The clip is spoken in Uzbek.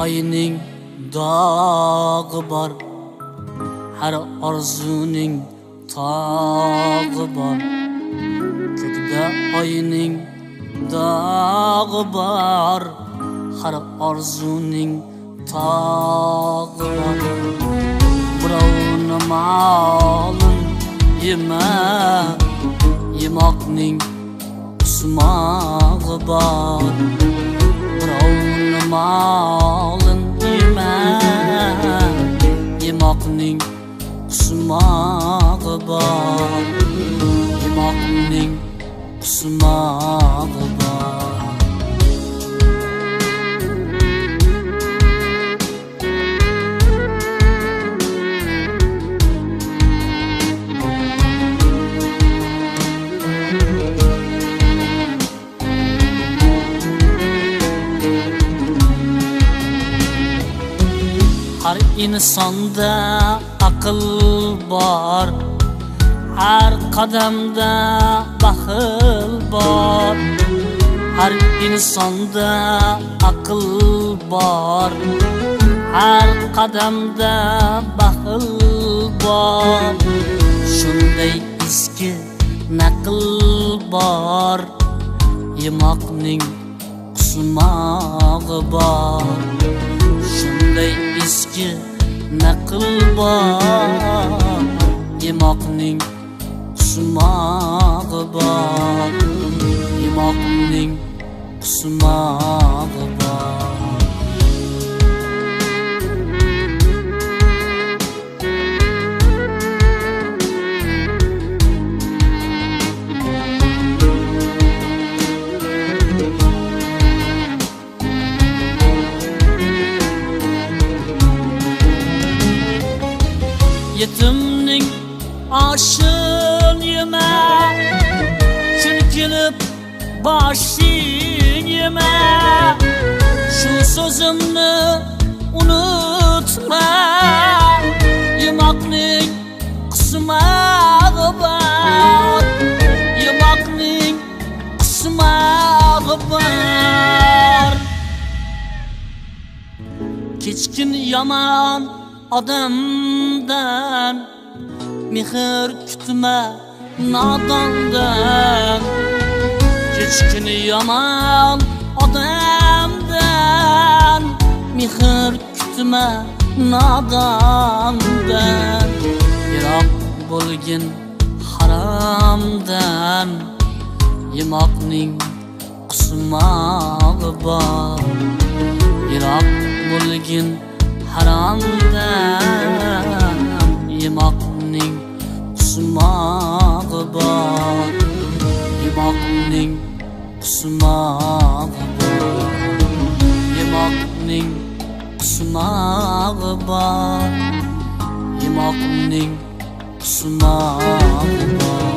ayning dog'i bor, har orzuning tog'i bor. Ko'kda ayning dog'i bor, har orzuning tog'i bor. Birovni molin yema, yemoqning qusmog'i bor. Birovni molin yema, yemoqning qusmog'i bor. Yemoqning qusmog'i bor. Har insonda aql bor, har qadamda baxil bor. Har insonda aql bor, har qadamda baxil bor. Shunday eski naql bor, yemoqning qusmog'i bor. Shunday eski naql bor, yemoqning qusmog'i bor. Yemoqning qusmog'i bor. Yetimning oshini yema, kun kelib boshing yema. Shu so'zimni unutma, yemoqning qusmog'i bor. Yemoqning qusmog'i bor. Kechkin yomon odamdan, mehr kutma nodondan. Kechkin yomon odamdan, mehr kutma nodondan. Yiroq bo'lgin haromdan, yemoqning qusmog'i bor. Yiroq bo'lgin haromdan, yemoqning qusmog'i bor. Yemoqning qusmog'i bor. Yemoqning qusmog'i bor. Yemoqning qusmog'i bor.